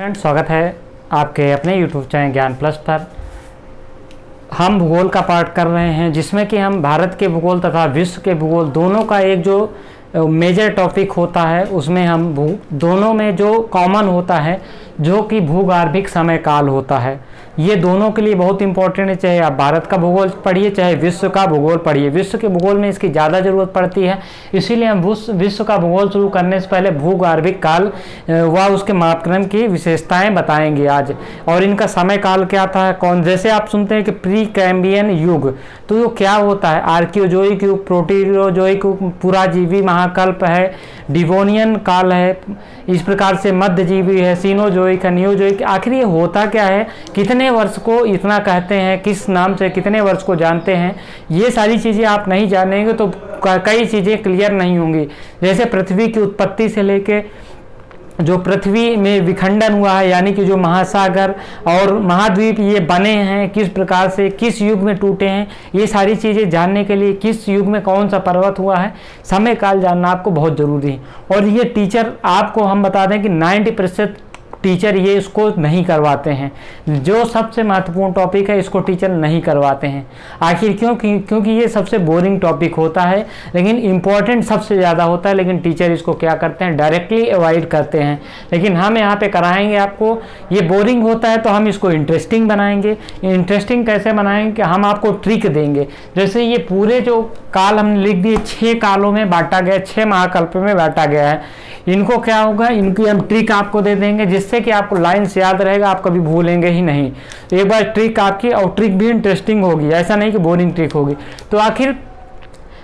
Friends, स्वागत है आपके अपने YouTube चैनल ज्ञान प्लस पर। हम भूगोल का पाठ कर रहे हैं जिसमें कि हम भारत के भूगोल तथा विश्व के भूगोल दोनों का एक जो मेजर टॉपिक होता है उसमें हम दोनों में जो कॉमन होता है जो कि भूगर्भिक समय काल होता है। ये दोनों के लिए बहुत इंपॉर्टेंट है, चाहे आप भारत का भूगोल पढ़िए चाहे विश्व का भूगोल पढ़िए। विश्व के भूगोल में इसकी ज़्यादा ज़रूरत पड़ती है, इसीलिए हम विश्व का भूगोल शुरू करने से पहले भूगर्भिक काल व उसके मापक्रम की विशेषताएं बताएंगे आज। और इनका समय काल क्या था, कौन, जैसे आप सुनते हैं कि प्री कैम्बियन युग, तो ये क्या होता है? आर्कियोजोइक युग, प्रोटीरोजोइक युग, पुराजीवी महाकल्प है, डिवोनियन काल है, इस प्रकार से मध्यजीवी है, सीनोजोइक है, नियोजोइक। आखिर ये होता क्या है, कितने वर्ष को इतना कहते हैं, किस नाम से कितने वर्ष को जानते हैं, ये सारी चीज़ें आप नहीं जानेंगे तो कई चीज़ें क्लियर नहीं होंगी। जैसे पृथ्वी की उत्पत्ति से लेके जो पृथ्वी में विखंडन हुआ है, यानी कि जो महासागर और महाद्वीप ये बने हैं, किस प्रकार से किस युग में टूटे हैं, ये सारी चीज़ें जानने के लिए किस युग में कौन सा पर्वत हुआ है, समय काल जानना आपको बहुत ज़रूरी है। और ये टीचर आपको हम बता दें कि 90% टीचर ये इसको नहीं करवाते हैं। जो सबसे महत्वपूर्ण टॉपिक है इसको टीचर नहीं करवाते हैं। आखिर क्योंकि ये सबसे बोरिंग टॉपिक होता है, लेकिन इम्पॉर्टेंट सबसे ज़्यादा होता है, लेकिन टीचर इसको क्या करते हैं, डायरेक्टली अवॉइड करते हैं। लेकिन हम यहाँ पे कराएंगे आपको। ये बोरिंग होता है तो हम इसको इंटरेस्टिंग बनाएंगे। इंटरेस्टिंग कैसे बनाएंगे कि हम आपको ट्रिक देंगे। जैसे ये पूरे जो काल हमने लिख दिए 6 कालों में बांटा गया, 6 महाकल्प में बांटा गया है। इनको क्या होगा, इनकी हम ट्रिक आपको दे देंगे जिससे कि आपको लाइन से याद रहेगा, आप कभी भूलेंगे ही नहीं। एक बार ट्रिक आपकी, और ट्रिक भी इंटरेस्टिंग होगी, ऐसा नहीं कि बोरिंग ट्रिक होगी। तो आखिर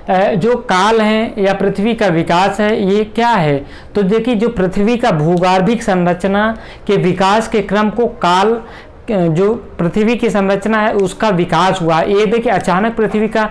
जो काल है या पृथ्वी का विकास है ये क्या है, तो देखिए जो पृथ्वी का भूगर्भिक संरचना के विकास के क्रम को काल, जो पृथ्वी की संरचना है उसका विकास हुआ। ये देखिए अचानक पृथ्वी का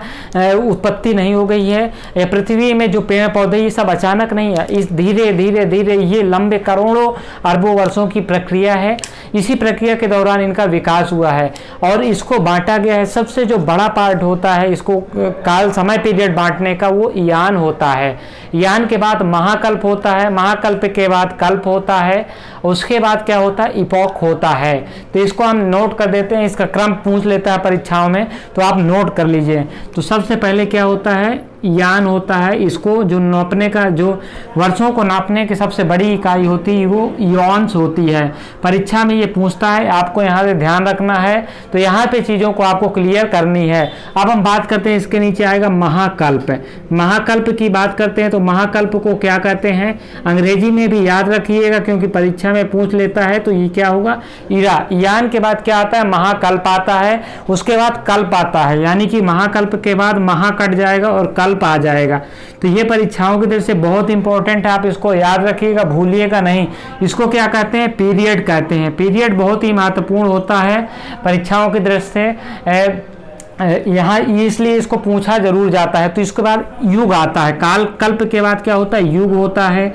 उत्पत्ति नहीं हो गई है, या पृथ्वी में जो पेड़ पौधे ये सब अचानक नहीं है, इस धीरे धीरे धीरे ये लंबे करोड़ों अरबों वर्षों की प्रक्रिया है। इसी प्रक्रिया के दौरान इनका विकास हुआ है और इसको बांटा गया है। सबसे जो बड़ा पार्ट होता है इसको काल समय पीरियड बांटने का, वो यान होता है। यान के बाद महाकल्प होता है, महाकल्प के बाद कल्प होता है, उसके बाद क्या होता है, इपोक होता है। तो इसको हम नोट कर देते हैं, इसका क्रम पूछ लेता है परीक्षाओं में, तो आप नोट कर लीजिए। तो सबसे पहले क्या होता है, यान होता है। इसको जो नापने का, जो वर्षों को नापने की सबसे बड़ी इकाई होती है वो इयॉन्स होती है। परीक्षा में ये पूछता है, आपको यहाँ से ध्यान रखना है। तो यहाँ पे चीज़ों को आपको क्लियर करनी है। अब हम बात करते हैं, इसके नीचे आएगा महाकल्प। महाकल्प की बात करते हैं तो महाकल्प को क्या कहते हैं, अंग्रेजी में भी याद रखिएगा क्योंकि परीक्षा में पूछ लेता है। तो ये क्या होगा, इरा। यान के बाद क्या आता है, महाकल्प आता है, उसके बाद कल्प आता है, यानी कि महाकल्प के बाद महा कट जाएगा और कल्प आ जाएगा। तो ये परीक्षाओं की तरफ से बहुत इंपॉर्टेंट है, आप इसको याद रखिएगा, भूलिएगा नहीं। इसको क्या कहते हैं, पीरियड कहते हैं। पीरियड बहुत ही महत्वपूर्ण होता है परीक्षाओं की दृष्टि से। यहाँ इसलिए इसको पूछा जरूर जाता है। तो इसके बाद युग आता है, काल कल्प के बाद क्या होता है, युग होता है।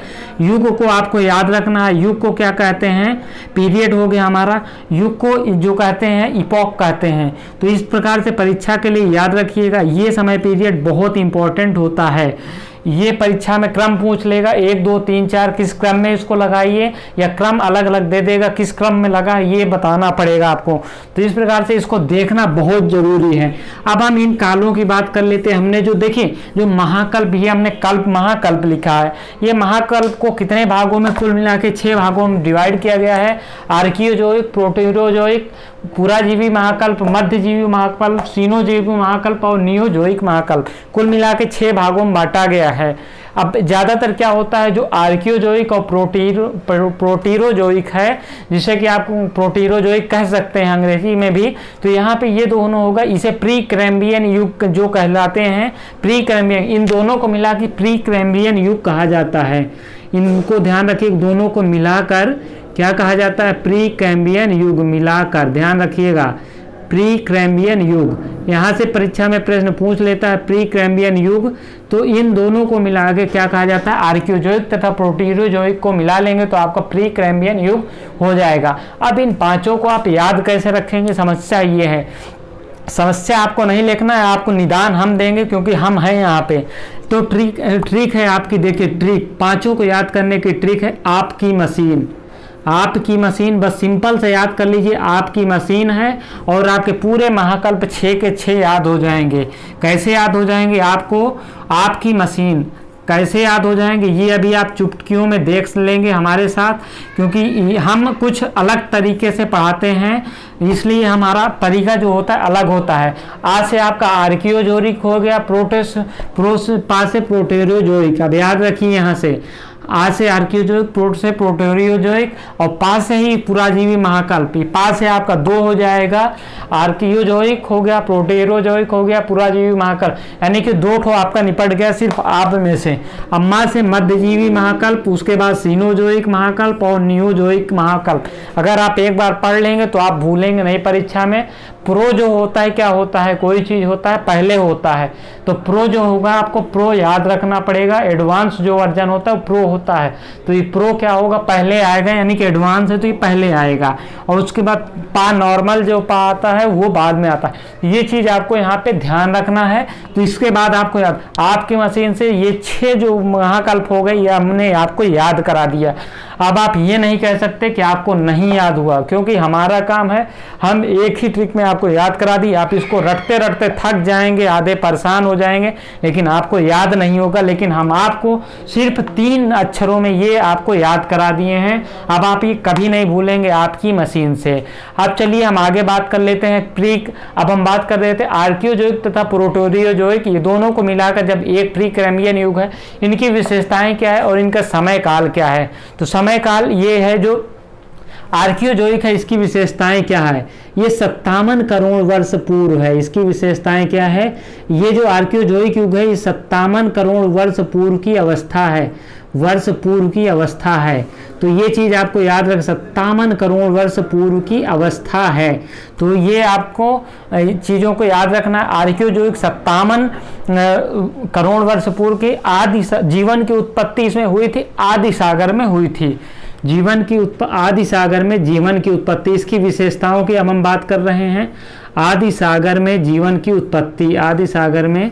युग को आपको याद रखना है। युग को क्या कहते हैं, पीरियड हो गया हमारा, युग को जो कहते हैं इपोक कहते हैं। तो इस प्रकार से परीक्षा के लिए याद रखिएगा, ये समय पीरियड बहुत इंपॉर्टेंट होता है। ये परीक्षा में क्रम पूछ लेगा, 1 2 3 4 किस क्रम में इसको लगाइए, या क्रम अलग अलग दे देगा, किस क्रम में लगा ये बताना पड़ेगा आपको। तो इस प्रकार से इसको देखना बहुत जरूरी है। अब हम इन कालों की बात कर लेते हैं। हमने जो देखिए, जो महाकल्प, ये हमने कल्प महाकल्प लिखा है। ये महाकल्प को कितने भागों में, कुल मिला के 6 भागों में डिवाइड किया गया है। आर्कियोजोइक, प्रोटीरोजोइक, पुराजीवी महाकल्प, मध्यजीवी महाकल्प, सीनोजीवी महाकल्प और नियोजोइक महाकल्प, कुल मिला के 6 भागों में बांटा गया है। अब ज़्यादातर क्या होता है, जो आर्कियोजोइक और प्रोटीरोजोइक है, जिसे कि आप प्रोटीरोजोइक कह सकते हैं अंग्रेजी में भी, तो यहाँ पे ये दोनों होगा। इसे प्री कैम्बियन युग जो कहलाते हैं, प्री कैम्बियन, इन दोनों को मिला के प्री कैम्बियन युग कहा जाता है। इनको ध्यान रखिए, दोनों को मिलाकर क्या कहा जाता है, प्री कैम्बियन युग, मिलाकर ध्यान रखिएगा, प्री कैम्बियन युग। यहाँ से परीक्षा में प्रश्न पूछ लेता है प्री कैम्बियन युग, तो इन दोनों को मिला के क्या कहा जाता है, आर्कियोजोइक तथा प्रोटीरोजोइक को मिला लेंगे तो आपका प्री कैम्बियन युग हो जाएगा। अब इन पांचों को आप याद कैसे रखेंगे, समस्या ये है। समस्या आपको नहीं लिखना है, आपको निदान हम देंगे क्योंकि हम हैं यहाँ पे। तो ट्रिक है आपकी, देखिए ट्रिक, पांचों को याद करने की ट्रिक है आपकी मशीन। आपकी मशीन, बस सिंपल से याद कर लीजिए, आपकी मशीन है और आपके पूरे महाकल्प 6 के 6 याद हो जाएंगे। कैसे याद हो जाएंगे आपको? आपकी मशीन कैसे याद हो जाएंगे ये अभी आप चुटकियों में देख लेंगे हमारे साथ, क्योंकि हम कुछ अलग तरीके से पढ़ाते हैं, इसलिए हमारा तरीका जो होता है अलग होता है। आज से आपका आर्कियोजोरिक हो गया, पा से प्रोटेरियोजोइक, अब याद रखिए यहाँ से, आज से आर्कियोजोइक, प्रोट से प्रोटेरियोजोइक और पा से ही पुराजीवी महाकल्प। पा से आपका 2 हो जाएगा, आर्कियोजोइक हो गया, प्रोटेरियोजोइक हो गया, पुराजीवी महाकल्प, यानी कि 2 ठो आपका निपट गया सिर्फ आप में से। अम्मा से मध्यजीवी महाकल्प, उसके बाद सीनोजोइक महाकल्प और नियोजोइक महाकल्प। अगर आप एक बार पढ़ लेंगे तो आप भूलेंगे नहीं परीक्षा में। प्रो जो होता है, क्या होता है, कोई चीज़ होता है पहले होता है, तो प्रो जो होगा आपको प्रो याद रखना पड़ेगा। एडवांस जो वर्जन होता है वो प्रो होता है, तो ये प्रो क्या होगा, पहले आएगा, यानी कि एडवांस है तो ये पहले आएगा, और उसके बाद पा नॉर्मल जो पा आता है वो बाद में आता है। ये चीज़ आपको यहाँ पे ध्यान रखना है। तो इसके बाद आपको याद, आपकी मशीन से ये 6 जो महाकल्प हो गए ये हमने आपको याद करा दिया। अब आप ये नहीं कह सकते कि आपको नहीं याद हुआ, क्योंकि हमारा काम है, हम एक ही ट्रिक में आपको याद करा दी। आप इसको रटते रटते थक जाएंगे, आधे परेशान हो जाएंगे, लेकिन आपको याद नहीं होगा। लेकिन हम आपको सिर्फ 3 अक्षरों में ये आपको याद करा दिए हैं। अब आप ये कभी नहीं भूलेंगे आपकी मशीन से। अब चलिए हम आगे बात कर लेते हैं प्रीक। अब हम बात कर रहे थे आर्कियोजोइक तथा प्रोटेरियोजोइक, ये दोनों को मिलाकर जब एक प्री कैम्ब्रियन युग है, इनकी विशेषताएं क्या है और इनका समय काल क्या है। तो समय काल ये है जो आर्कियोजोइक है, इसकी विशेषताएं क्या है, ये 57 करोड़ वर्ष पूर्व है। इसकी विशेषताएं क्या है, ये जो आर्कियोजोइक युग है ये 57 करोड़ वर्ष पूर्व की अवस्था है, वर्ष पूर्व की अवस्था है। तो ये चीज़ आपको याद रख, 57 करोड़ वर्ष पूर्व की अवस्था है। तो ये आपको चीज़ों को याद रखना। आर्कियोजोइक 57 करोड़ वर्ष पूर्व की आदि जीवन की उत्पत्ति इसमें हुई थी, आदि सागर में हुई थी। जीवन की आदि सागर में जीवन की उत्पत्ति, इसकी विशेषताओं की अब हम बात कर रहे हैं। आदि सागर में जीवन की उत्पत्ति, आदि सागर में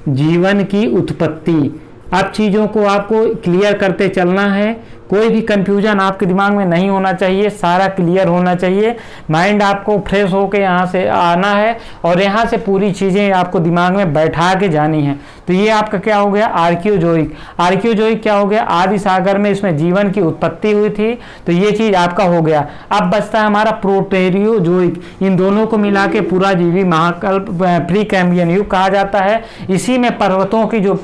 जीवन की उत्पत्ति। अब चीज़ों को आपको क्लियर करते चलना है, कोई भी कंफ्यूजन आपके दिमाग में नहीं होना चाहिए, सारा क्लियर होना चाहिए। माइंड आपको फ्रेश होकर यहाँ से आना है और यहाँ से पूरी चीज़ें आपको दिमाग में बैठा के जानी है। तो ये आपका क्या हो गया, आर्कियोजोइक। आर्कियोजोइक क्या हो गया, आदि सागर में इसमें जीवन की उत्पत्ति हुई थी, तो ये चीज़ आपका हो गया। अब बचता है हमारा प्रोटेरियोजोइक। इन दोनों को मिला के पूरा जीवी महाकल्प प्री कैम्ब्रियन युग कहा जाता है। इसी में पर्वतों की जो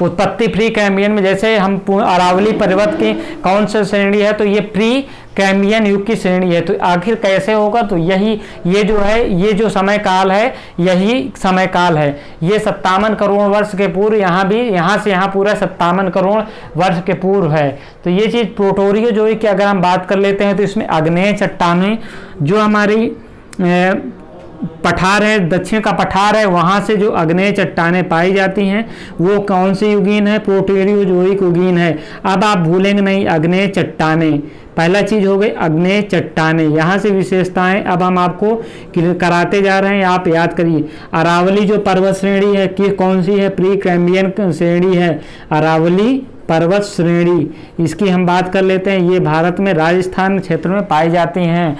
उत्पत्ति प्री कैम्ब्रियन में, जैसे हम अरावली पर्वत की कौन सी श्रेणी है, तो ये प्री कैम्ब्रियन युग की श्रेणी है। तो आखिर कैसे होगा, तो यही ये जो है, ये जो समय काल है यही समय काल है। ये 57 करोड़ वर्ष के पूर्व, यहाँ भी यहाँ से यहाँ पूरा 57 करोड़ वर्ष के पूर्व है। तो ये चीज़ प्रोटेरियोजोइक की अगर हम बात कर लेते हैं तो इसमें आग्नेय चट्टानें जो हमारी पठार है, दक्षिण का पठार है, वहाँ से जो आग्नेय चट्टानें पाई जाती हैं वो कौन सी युगीन है, प्रोटेरियोजोइक युगीन है। अब आप भूलेंगे नहीं, आग्नेय चट्टानें पहला चीज हो गई, आग्नेय चट्टानें। यहाँ से विशेषताएं अब हम आपको कराते जा रहे हैं, आप याद करिए। अरावली जो पर्वत श्रेणी है कि कौन सी है, प्री कैम्ब्रियन श्रेणी है, अरावली पर्वत श्रेणी। इसकी हम बात कर लेते हैं। ये भारत में राजस्थान क्षेत्र में पाई जाती हैं।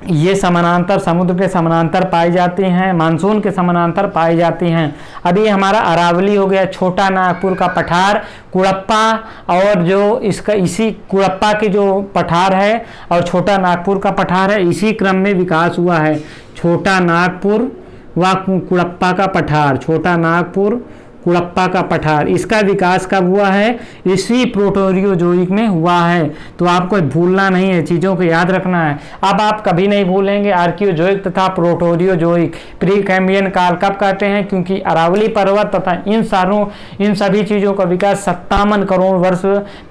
ये समानांतर, समुद्र के समानांतर पाई जाती हैं, मानसून के समानांतर पाई जाती हैं। अब ये हमारा अरावली हो गया, छोटा नागपुर का पठार, कुड़प्पा, और जो इसका इसी कुड़प्पा की जो पठार है और छोटा नागपुर का पठार है, इसी क्रम में विकास हुआ है। छोटा नागपुर व कुड़प्पा का पठार, छोटा नागपुर कुड़प्पा का पठार, इसका विकास कब हुआ है, इसी प्रोटेरियोजोइक में हुआ है। तो आपको भूलना नहीं है, चीज़ों को याद रखना है। अब आप कभी नहीं भूलेंगे आर्कियोजोइक तथा प्रोटेरियोजोइक प्री कैम्ब्रियन काल कब कहते हैं, क्योंकि अरावली पर्वत तथा इन सभी चीज़ों का विकास 57 करोड़ वर्ष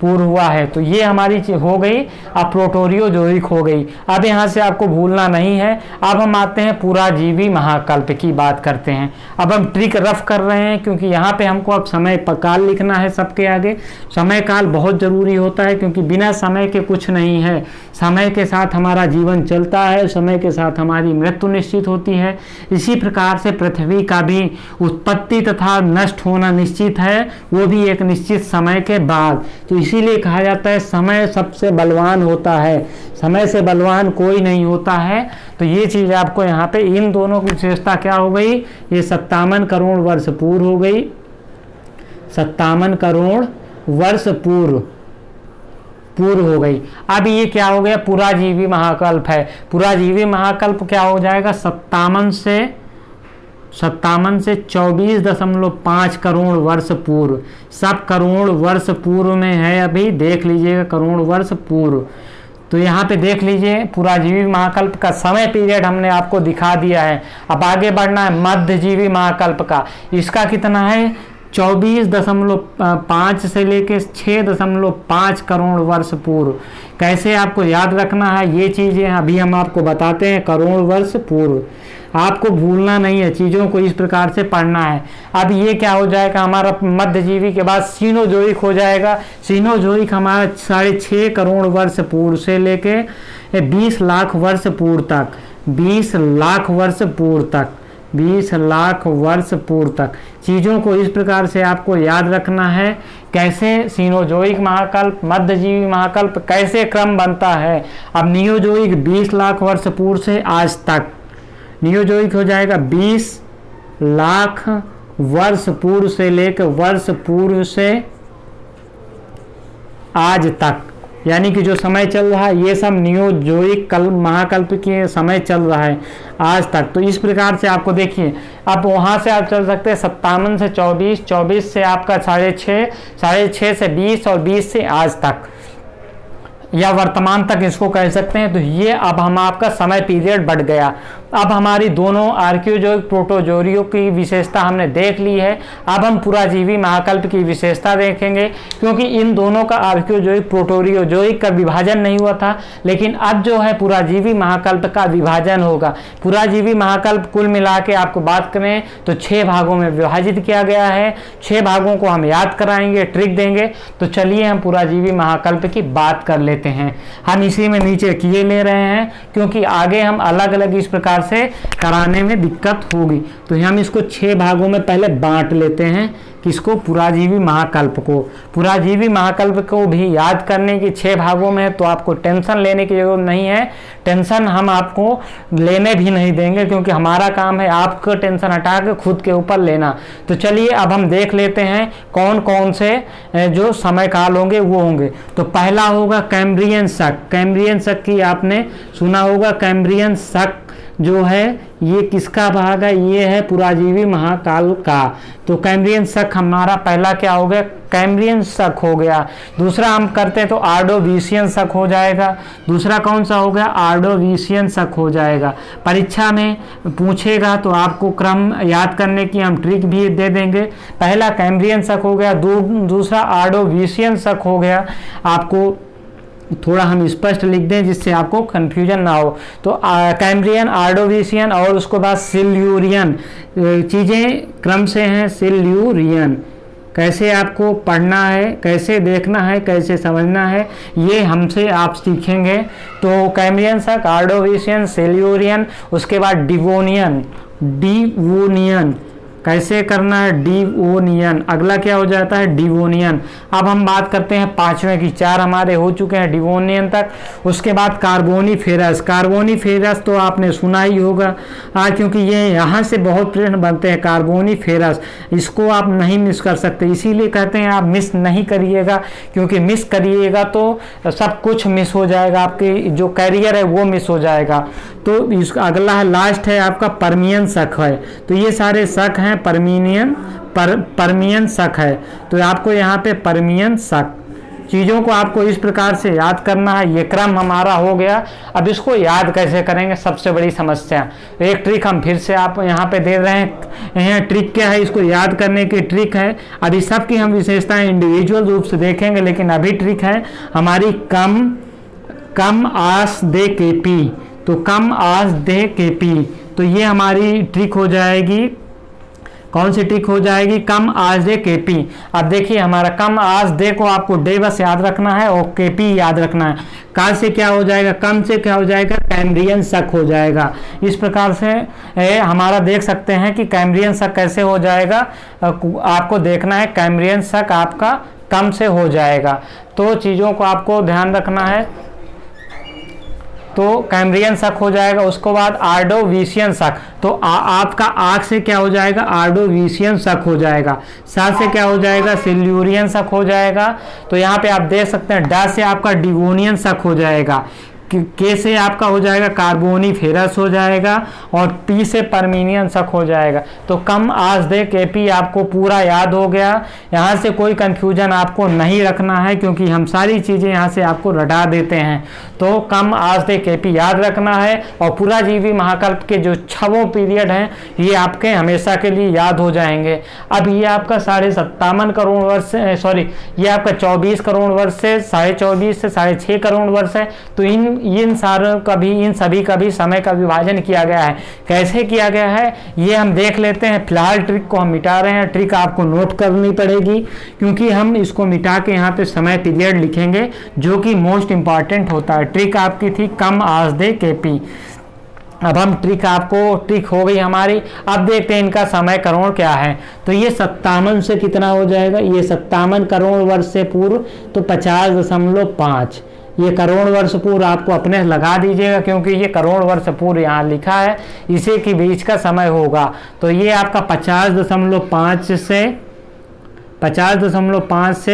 पूर्व हुआ है। तो ये हमारी हो गई, अब प्रोटेरियोजोइक हो गई। अब यहाँ से आपको भूलना नहीं है। अब हम आते हैं पुराजीवी महाकल्प की बात करते हैं। अब हम ट्रिक रफ कर रहे हैं, क्योंकि यहाँ यहाँ पे हमको अब समय काल लिखना है सबके आगे। समय काल बहुत ज़रूरी होता है, क्योंकि बिना समय के कुछ नहीं है। समय के साथ हमारा जीवन चलता है, समय के साथ हमारी मृत्यु निश्चित होती है। इसी प्रकार से पृथ्वी का भी उत्पत्ति तथा नष्ट होना निश्चित है, वो भी एक निश्चित समय के बाद। तो इसीलिए कहा जाता है समय सबसे बलवान होता है, समय से बलवान कोई नहीं होता है। तो ये चीज़ आपको यहाँ पे इन दोनों की विशेषता क्या हो गई, ये 57 करोड़ वर्ष पूर्व हो गई, 57 करोड़ वर्ष पूर्व हो गई। अब ये क्या हो गया, पुराजीवी महाकल्प है। पुराजीवी महाकल्प क्या हो जाएगा, 57 से 24.5 करोड़ वर्ष पूर्व। सब करोड़ वर्ष पूर्व में है, अभी देख लीजिएगा करोड़ वर्ष पूर्व। तो यहाँ पे देख लीजिए पुराजीवी महाकल्प का समय पीरियड हमने आपको दिखा दिया है। अब आगे बढ़ना है मध्यजीवी महाकल्प का। इसका कितना है, 24.5 से लेके 6.5 करोड़ वर्ष पूर्व। कैसे आपको याद रखना है ये चीज़ें अभी हम आपको बताते हैं। करोड़ वर्ष पूर्व आपको भूलना नहीं है, चीज़ों को इस प्रकार से पढ़ना है। अब ये क्या हो जाएगा, हमारा मध्यजीवी के बाद सीनोजोइक हो जाएगा। सीनोजोइक हमारा 6.5 करोड़ वर्ष पूर्व से लेके 20 लाख वर्ष पूर्व तक, 20 लाख वर्ष पूर्व तक, 20 लाख वर्ष पूर्व तक। चीज़ों को इस प्रकार से आपको याद रखना है। कैसे सीनोजोइक महाकल्प, मध्यजीवी महाकल्प, कैसे क्रम बनता है। अब नियोजोइक 20 लाख वर्ष पूर्व से आज तक, नियोजोइक हो जाएगा 20 लाख वर्ष पूर्व से लेकर वर्ष पूर्व से आज तक, यानी कि जो समय चल रहा है ये सब नियोजोइक कल्प महाकल्प के समय चल रहा है आज तक। तो इस प्रकार से आपको देखिए, अब वहाँ से आप चल सकते हैं 57 से 24, 24 से आपका 6.5, 6.5 से 20 और 20 से आज तक या वर्तमान तक इसको कह सकते हैं। तो ये अब हम आपका समय पीरियड बढ़ गया। अब हमारी दोनों आर्कियोजोइक प्रोटोजोरियो की विशेषता हमने देख ली है। अब हम पुराजीवी महाकल्प की विशेषता देखेंगे, क्योंकि इन दोनों का आर्कियोजोइक प्रोटोरियोजोइक का विभाजन नहीं हुआ था, लेकिन अब जो है पुराजीवी महाकल्प का विभाजन होगा। पुराजीवी महाकल्प कुल मिला के आपको बात करें तो 6 भागों में विभाजित किया गया है। 6 भागों को हम याद कराएंगे, ट्रिक देंगे। तो चलिए हम पुराजीवी महाकल्प की बात कर लेते हैं। हम इसी में नीचे किए ले रहे हैं, क्योंकि आगे हम अलग अलग इस प्रकार से कराने में दिक्कत होगी। तो हम इसको 6 भागों में पहले बांट लेते हैं। किसको, पुराजीवी महाकल्प को। पुराजीवी महाकल्प को भी याद करने की 6 भागों में है, तो आपको टेंशन लेने की जरूरत नहीं है। टेंशन हम आपको लेने भी नहीं देंगे, क्योंकि हमारा काम है आपको टेंशन हटा के खुद के ऊपर लेना। तो चलिए अब हम देख लेते हैं कौन कौन से जो समय काल होंगे वो होंगे। तो पहला होगा कैम्ब्रियन शक। कैम्ब्रियन शक की आपने सुना होगा। कैम्ब्रियन शक जो है ये किसका भाग है, ये है पुराजीवी महाकाल का। तो कैम्ब्रियन शक हमारा पहला क्या हो गया, कैम्ब्रियन शक हो गया। दूसरा हम करते हैं तो आर्डोविशियन शक हो जाएगा। दूसरा कौन सा हो गया, आर्डोविशियन शक हो जाएगा। परीक्षा में पूछेगा तो आपको क्रम याद करने की हम ट्रिक भी दे देंगे। पहला कैम्ब्रियन शक हो गया, दूसरा आर्डोविशियन शक हो गया। आपको थोड़ा हम स्पष्ट लिख दें जिससे आपको कंफ्यूजन ना हो। तो कैम्ब्रियन, आर्डोविशियन और उसके बाद सिल्यूरियन, चीज़ें क्रम से हैं। सिल्यूरियन कैसे आपको पढ़ना है, कैसे देखना है, कैसे समझना है, ये हमसे आप सीखेंगे। तो कैम्ब्रियन शक, आर्डोविशियन, सिल्यूरियन, उसके बाद डिवोनियन। डिवोनियन कैसे करना है, डिवोनियन। अगला क्या हो जाता है, डिवोनियन। अब हम बात करते हैं 5वें की। 4 हमारे हो चुके हैं डिवोनियन तक। उसके बाद कार्बोनीफेरस। कार्बोनीफेरस तो आपने सुना ही होगा, क्योंकि ये यहाँ से बहुत प्रश्न बनते हैं। कार्बोनीफेरस, इसको आप नहीं मिस कर सकते, इसीलिए कहते हैं आप मिस नहीं करिएगा, क्योंकि मिस करिएगा तो सब कुछ मिस हो जाएगा, आपके जो कैरियर है वो मिस हो जाएगा। तो इसका अगला है, लास्ट है आपका परमियन शक है। तो ये सारे शक हैं परमियन शक है। तो आपको यहाँ पे परमियन शक, चीज़ों को आपको इस प्रकार से याद करना है। ये क्रम हमारा हो गया। अब इसको याद कैसे करेंगे, सबसे बड़ी समस्या। एक ट्रिक हम फिर से आप यहाँ पे दे रहे हैं। ट्रिक क्या है, इसको याद करने की ट्रिक है। अभी सबकी हम विशेषताएं इंडिविजुअल रूप से देखेंगे, लेकिन अभी ट्रिक है हमारी कम आस दे के पी। तो कम आस दे के पी, तो ये हमारी ट्रिक हो जाएगी। कौन सी ट्रिक हो जाएगी, कम आज दे केपी। अब देखिए हमारा कम आज दे को आपको डे बस याद रखना है और केपी याद रखना है। का से क्या हो जाएगा, कम से क्या हो जाएगा, कैम्ब्रियन शक हो जाएगा। इस प्रकार से हमारा देख सकते हैं कि कैम्ब्रियन शक कैसे हो जाएगा, आपको देखना है कैम्ब्रियन शक आपका कम से हो जाएगा। तो चीज़ों को आपको ध्यान रखना है। तो कैम्ब्रियन शक हो जाएगा, उसके बाद आर्डोविशियन शक। तो आपका आग से क्या हो जाएगा, आर्डोविशियन शक हो जाएगा। सा से क्या हो जाएगा, सिल्यूरियन शक हो जाएगा। तो यहाँ पे आप देख सकते हैं डा से आपका डिवोनियन शक हो जाएगा, के से आपका हो जाएगा कार्बोनीफेरस हो जाएगा, और पी से परमीनियन शक हो जाएगा। तो कम आज दे केपी आपको पूरा याद हो गया। यहाँ से कोई कंफ्यूजन आपको नहीं रखना है, क्योंकि हम सारी चीज़ें यहाँ से आपको रटा देते हैं। तो कम आज दे केपी याद रखना है, और पूरा जीवी महाकल्प के जो 6 पीरियड हैं ये आपके हमेशा के लिए याद हो जाएंगे। अब ये आपका 57.5 करोड़ वर्ष, सॉरी ये आपका 24 करोड़ वर्ष से 24.5 से 6.5 करोड़ वर्ष है। तो इन सारों का भी, इन सभी का भी समय का विभाजन किया गया है। कैसे किया गया है ये हम देख लेते हैं। फिलहाल ट्रिक को हम मिटा रहे हैं, ट्रिक आपको नोट करनी पड़ेगी, क्योंकि हम इसको मिटा के यहाँ पे समय पीरियड लिखेंगे, जो कि मोस्ट इंपॉर्टेंट होता है। ट्रिक आपकी थी कम आज दे केपी। अब हम ट्रिक हो गई हमारी। अब देखते हैं इनका समय करोड़ क्या है। तो ये 57 से कितना हो जाएगा, ये 57 करोड़ वर्ष से पूर्व, तो 50.5। ये करोड़ वर्ष पूर्व आपको अपने लगा दीजिएगा, क्योंकि ये करोड़ वर्ष पूर्व यहाँ लिखा है, इसी के बीच का समय होगा। तो ये आपका 50.5 से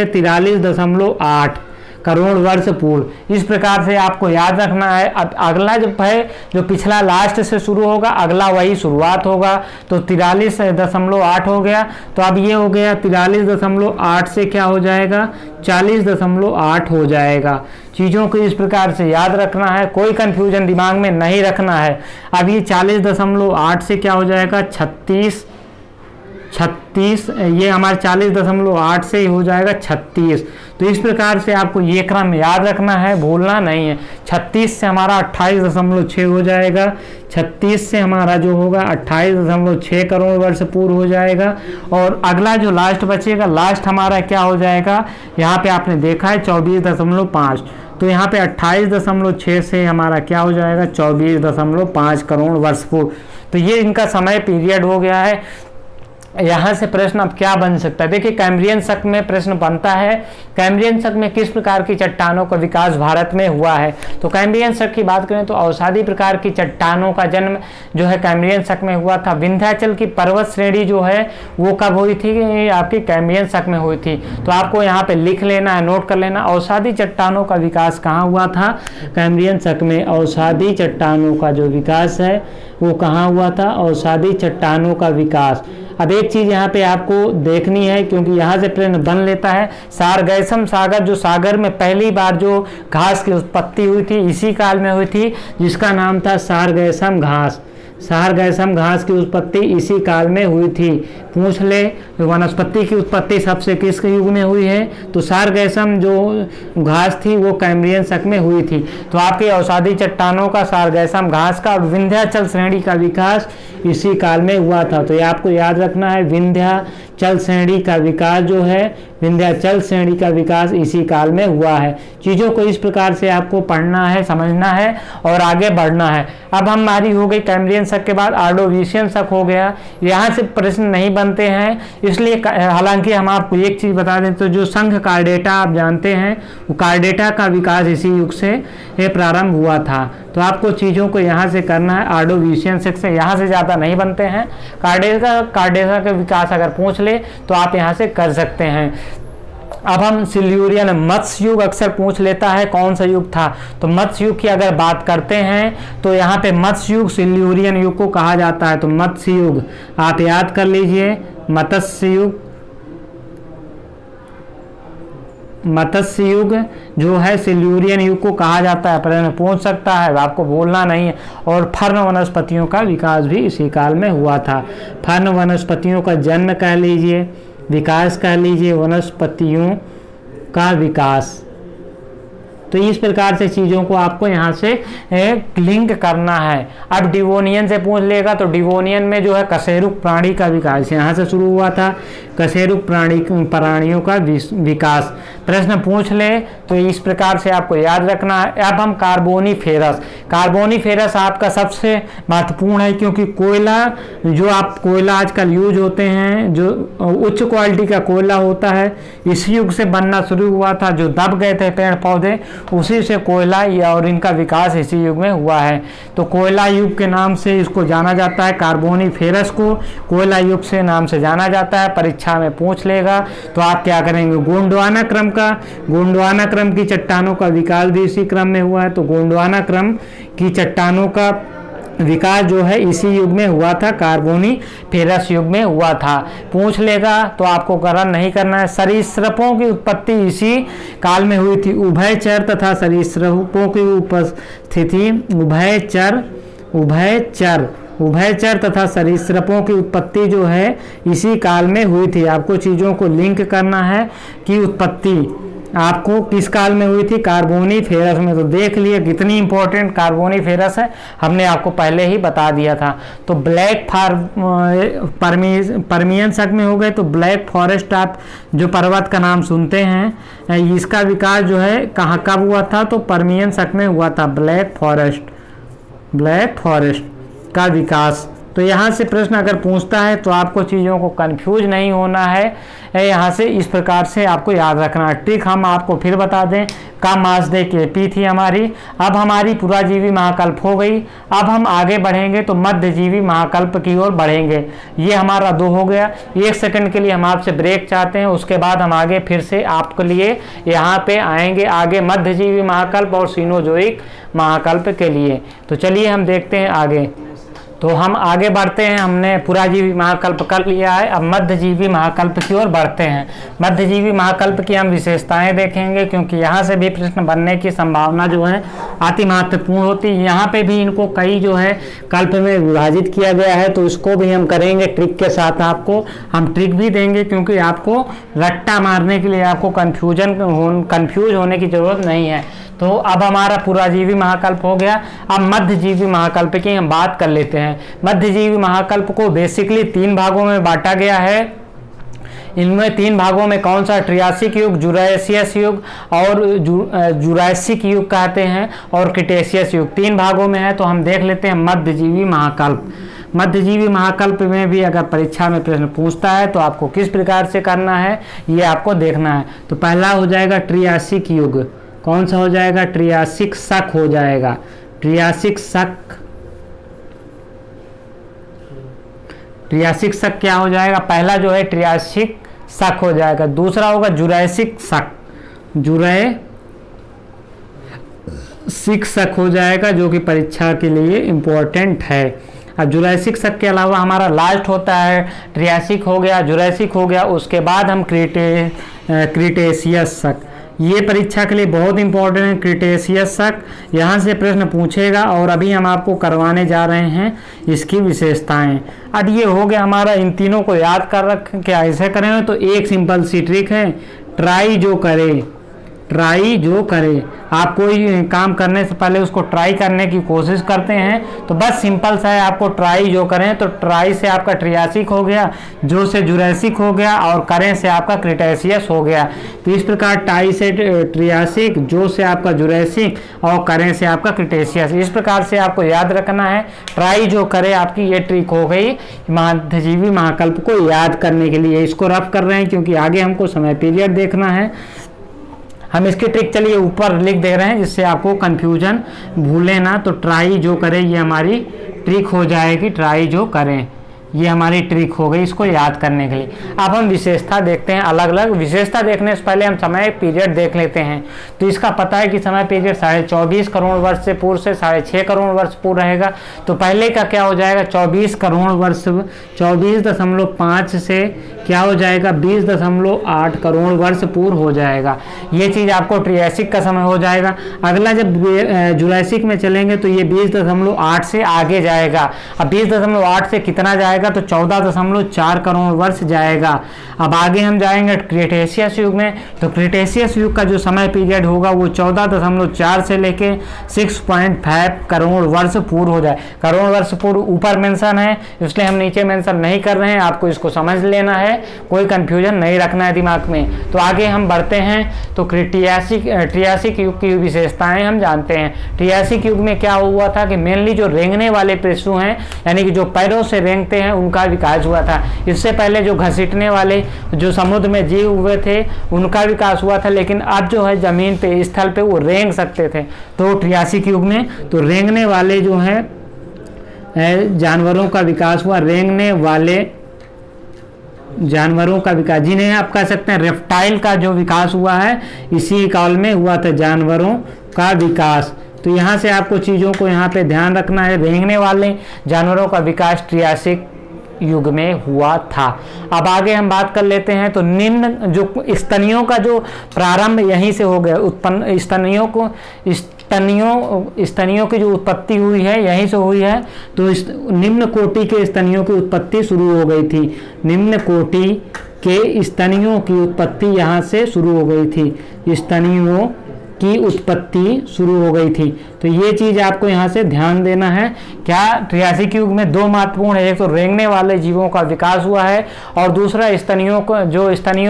43.8 करोड़ वर्ष पूर्व। इस प्रकार से आपको याद रखना है। अब अगला जो है, जो पिछला लास्ट से शुरू होगा, अगला वही शुरुआत होगा। तो 43.8 हो गया। तो अब ये हो गया 43.8 से क्या हो जाएगा, 40.8 हो जाएगा। चीज़ों को इस प्रकार से याद रखना है, कोई कंफ्यूजन दिमाग में नहीं रखना है। अब ये 40.8 से क्या हो जाएगा, 36, ये हमारे 40.8 से ही हो जाएगा 36। तो इस प्रकार से आपको ये क्रम याद रखना है, भूलना नहीं है। 36 से हमारा 28.6 हो जाएगा। 36 से हमारा जो होगा 28.6 करोड़ वर्ष पूर्व हो जाएगा। और अगला जो लास्ट बचेगा, लास्ट हमारा क्या हो जाएगा, यहाँ पे आपने देखा है 24.5। तो यहाँ पे 28.6 से हमारा क्या हो जाएगा, 24.5 करोड़ वर्ष पूर्व। तो ये इनका समय पीरियड हो गया है। यहाँ से प्रश्न अब क्या बन सकता है, देखिए कैम्ब्रियन शक में प्रश्न बनता है, कैम्ब्रियन शक में किस प्रकार की चट्टानों का विकास भारत में हुआ है। तो कैम्ब्रियन शक की बात करें तो अवसादी प्रकार की चट्टानों का जन्म जो है कैम्ब्रियन शक में हुआ था। विंध्याचल की पर्वत श्रेणी जो है वो कब हुई थी, आपकी कैम्ब्रियन शक में हुई थी। तो आपको यहाँ पे लिख लेना है, नोट कर लेना, अवसादी चट्टानों का विकास कहाँ हुआ था, कैम्ब्रियन शक में। अवसादी चट्टानों का जो विकास है वो कहाँ हुआ था, अवसादी चट्टानों का विकास। अब एक चीज़ यहाँ पे आपको देखनी है, क्योंकि यहाँ से प्रश्न बन लेता है। सारगैसम सागर, जो सागर में पहली बार जो घास की उत्पत्ति हुई थी इसी काल में हुई थी, जिसका नाम था सारगैसम घास। सारगैसम घास की उत्पत्ति इसी काल में हुई थी। पूछ ले वनस्पति की उत्पत्ति सबसे किस युग में हुई है, तो सारगैसम जो घास थी वो कैम्ब्रियन शक में हुई थी। तो आपके अवसादी चट्टानों का, सारगैसम घास का और विंध्याचल श्रेणी का विकास इसी काल में हुआ था। तो ये आपको याद रखना है, विंध्याचल श्रेणी का विकास जो है, विंध्याचल श्रेणी का विकास इसी काल में हुआ है। चीज़ों को इस प्रकार से आपको पढ़ना है, समझना है और आगे बढ़ना है। अब हमारी हो गई कैम्ब्रियन शक के बाद आर्डोविशियन शक हो गया। यहाँ से प्रश्न नहीं बनते हैं, इसलिए हालांकि हम आपको एक चीज़ बता दें, तो जो संघ कार्डेटा आप जानते हैं, वो कार्डेटा का विकास इसी युग से प्रारंभ हुआ था। तो आपको चीज़ों को यहाँ से करना है, आर्डोविशियन शक से यहाँ से ज़्यादा नहीं बनते हैं। कार्डेटा का विकास अगर पूछ ले तो आप यहाँ से कर सकते हैं। अब हम सिल्यूरियन, मत्स्य युग अक्सर पूछ लेता है कौन सा युग था। तो मत्स्य युग की अगर बात करते हैं तो यहाँ पे मत्स्य युग सिल्यूरियन युग को कहा जाता है। तो मत्स्य युग आप याद कर लीजिए, मत्स्य युग जो है सिल्यूरियन युग को कहा जाता है। प्रश्न पूछ सकता है, आपको बोलना नहीं है। और फर्न वनस्पतियों का विकास भी इसी काल में हुआ था। फर्न वनस्पतियों का जन्म कह लीजिए, विकास कह लीजिए, वनस्पतियों का विकास तो इस प्रकार से चीज़ों को आपको यहाँ से लिंक करना है। अब डिवोनियन से पूछ लेगा तो डिवोनियन में जो है कशेरुक प्राणी का विकास यहाँ से शुरू हुआ था, कशेरुक प्राणियों का विकास प्रश्न पूछ ले तो इस प्रकार से आपको याद रखना है। अब हम कार्बोनीफेरस आपका सबसे महत्वपूर्ण है, क्योंकि कोयला जो आप कोयला आजकल यूज होते हैं, जो उच्च क्वालिटी का कोयला होता है, इसी युग से बनना शुरू हुआ था। जो दब गए थे पेड़ पौधे, उसी से कोयला और इनका विकास इसी युग में हुआ है। तो कोयला युग के नाम से इसको जाना जाता है, कार्बोनीफेरस को कोयला युग से नाम से जाना जाता है। परीक्षा में पूछ लेगा तो आप क्या करेंगे, गोंडवाना क्रम की चट्टानों का विकास भी इसी क्रम में हुआ है। तो गोंडवाना क्रम की चट्टानों का विकास जो है इसी युग में हुआ था, कार्बोनीफेरस युग में हुआ था। पूछ लेगा तो आपको ग्रहण नहीं करना है। सरीसृपों की उत्पत्ति इसी काल में हुई थी। उभयचर तथा सरीसृपों की उपस्थिति उभयचर तथा सरीसृपों की उत्पत्ति जो है इसी काल में हुई थी। आपको चीज़ों को लिंक करना है कि उत्पत्ति आपको किस काल में हुई थी, कार्बोनीफेरस में। तो देख लिए कितनी इंपॉर्टेंट कार्बोनीफेरस है, हमने आपको पहले ही बता दिया था। तो ब्लैक परमियन शक में हो गए। तो ब्लैक फॉरेस्ट आप जो पर्वत का नाम सुनते हैं, इसका विकास जो है कहाँ कब हुआ था, तो परमियन शक में हुआ था। ब्लैक फॉरेस्ट का विकास। तो यहाँ से प्रश्न अगर पूछता है तो आपको चीज़ों को कंफ्यूज नहीं होना है, यहाँ से इस प्रकार से आपको याद रखना है। ट्रिक हम आपको फिर बता दें, का मासदे केपी थी हमारी। अब हमारी पुराजीवी महाकल्प हो गई। अब हम आगे बढ़ेंगे तो मध्यजीवी महाकल्प की ओर बढ़ेंगे। ये हमारा 2 हो गया। 1 सेकंड के लिए हम आपसे ब्रेक चाहते हैं, उसके बाद हम आगे फिर से आपके लिए यहाँ पे आएंगे, आगे मध्यजीवी महाकल्प और सीनोजोइक महाकल्प के लिए। तो चलिए हम देखते हैं आगे। तो हम आगे बढ़ते हैं, हमने पुराजीवी महाकल्प कर लिया है, अब मध्यजीवी महाकल्प की ओर बढ़ते हैं। मध्यजीवी महाकल्प की हम विशेषताएं देखेंगे, क्योंकि यहाँ से भी प्रश्न बनने की संभावना जो है अति महत्वपूर्ण होती है। यहाँ पे भी इनको कई जो है कल्प में विभाजित किया गया है, तो इसको भी हम करेंगे ट्रिक के साथ। आपको हम ट्रिक भी देंगे, क्योंकि आपको रट्टा मारने के लिए आपको कंफ्यूज होने की जरूरत नहीं है। तो अब हमारा पुराजीवी महाकल्प हो गया। अब मध्यजीवी महाकल्प की हम बात कर लेते हैं। मध्यजीवी महाकल्प को बेसिकली 3 भागों में बांटा गया है। इनमें 3 भागों में कौन सा, ट्रियासिक युग, जुरासियस युग और जुरासिक युग कहते हैं, और क्रिटेशियस युग 3 भागों में है। तो हम देख लेते हैं मध्यजीवी महाकल्प। मध्यजीवी महाकल्प में भी अगर परीक्षा में प्रश्न पूछता है तो आपको किस प्रकार से करना है ये आपको देखना है। तो पहला हो जाएगा ट्रियासिक युग। कौन सा हो जाएगा, ट्रियासिक शक हो जाएगा। ट्रियासिक शक क्या हो जाएगा, पहला जो है ट्रियासिक शक हो जाएगा। दूसरा होगा जुरासिक शक हो जाएगा, जो कि परीक्षा के लिए इंपॉर्टेंट है। अब जुरासिक शक के अलावा हमारा लास्ट होता है ट्रियासिक हो गया, जुरासिक हो गया, उसके बाद हम क्रिटेशियस शक। ये परीक्षा के लिए बहुत इंपॉर्टेंट है, क्रिटेशियस शक। यहाँ से प्रश्न पूछेगा और अभी हम आपको करवाने जा रहे हैं इसकी विशेषताएं। अब ये हो गया हमारा, इन तीनों को याद कर रख के ऐसे करें तो एक सिंपल सी ट्रिक है, ट्राई जो करे। आप कोई काम करने से पहले उसको ट्राई करने की कोशिश करते हैं, तो बस सिंपल सा है, आपको ट्राई जो करें। तो ट्राई से आपका ट्रियासिक हो गया, जो से जुरासिक हो गया, और करें से आपका क्रिटेशियस हो गया। तो इस प्रकार टाई से ट्रियासिक, जो से आपका जुरासिक, और करें से आपका क्रिटेशियस। इस प्रकार से आपको याद रखना है, ट्राई जो करे आपकी ये ट्रिक हो गई मध्यजीवी महाकल्प को याद करने के लिए। इसको रफ कर रहे हैं क्योंकि आगे हमको समय पीरियड देखना है। हम इसकी ट्रिक चलिए ऊपर लिख दे रहे हैं, जिससे आपको कंफ्यूजन भूले ना। तो ट्राई जो करें ये हमारी ट्रिक हो जाएगी, ट्राई जो करें ये हमारी ट्रिक हो गई इसको याद करने के लिए। अब हम विशेषता देखते हैं, अलग अलग विशेषता देखने से पहले हम समय पीरियड देख लेते हैं। तो इसका पता है कि समय पीरियड 24.5 करोड़ वर्ष से पूर्व से 6.5 करोड़ वर्ष पूर्व रहेगा। तो पहले का क्या हो जाएगा, 24 करोड़ वर्ष, 24.5 से क्या हो जाएगा, 20.8 करोड़ वर्ष पूर्व हो जाएगा। ये चीज़ आपको ट्रियासिक का समय हो जाएगा। अगला जब जुरासिक में चलेंगे तो ये 20.8 से आगे जाएगा। अब 20.8 से कितना जाएगा, जाएगा तो 14.4 करोड़ वर्ष जाएगा। अब आगे हम जाएंगे क्रिटेशियस युग में, तो क्रिटेशियस युग का जो समय पीरियड होगा वो 14.4 से लेके 6.5 करोड़ वर्ष पूर्व हो जाए। करोड़ वर्ष पूर्व ऊपर मेंशन है, इसलिए हम नीचे मेंशन नहीं कर रहे हैं, आपको इसको समझ लेना है, कोई कंफ्यूजन नहीं रखना है दिमाग में। तो आगे हम बढ़ते हैं, तो ट्रियासिक युग की विशेषताएं हम जानते हैं। ट्रियासिक युग में क्या हुआ था कि मेनली जो रेंगने वाले पशु हैं, यानी कि जो पैरों से रेंगते हैं, उनका विकास हुआ था। इससे पहले जो घसीटने वाले जो समुद्र में जीव हुए थे उनका विकास हुआ था, लेकिन अब जो है जमीन पे, स्थल पे वो रेंग सकते थे। तो ट्रियासिक युग में तो रेंगने वाले जो हैं जानवरों का विकास हुआ, रेंगने वाले जानवरों का विकास, जिन्हें आप कह सकते हैं रेप्टाइल का जो विकास हुआ है इसी काल में हुआ था, जानवरों का विकास। तो यहाँ से आपको चीज़ों को यहाँ पे ध्यान रखना है, रेंगने वाले जानवरों का विकास ट्रियासिक युग में हुआ था। अब आगे हम बात कर लेते हैं, तो निम्न जो स्तनियों का जो प्रारंभ यहीं से हो गया, उत्पन्न स्तनियों की जो उत्पत्ति हुई है यहीं से हुई है। तो निम्न कोटि के स्तनियों की उत्पत्ति शुरू हो गई थी, निम्न कोटि के स्तनियों की उत्पत्ति यहाँ से शुरू हो गई थी, स्तनियों की उत्पत्ति शुरू हो गई थी। तो ये चीज़ आपको यहाँ से ध्यान देना है। क्या ट्रियासिक युग में दो महत्वपूर्ण है, एक तो रेंगने वाले जीवों का विकास हुआ है और दूसरा स्तनियों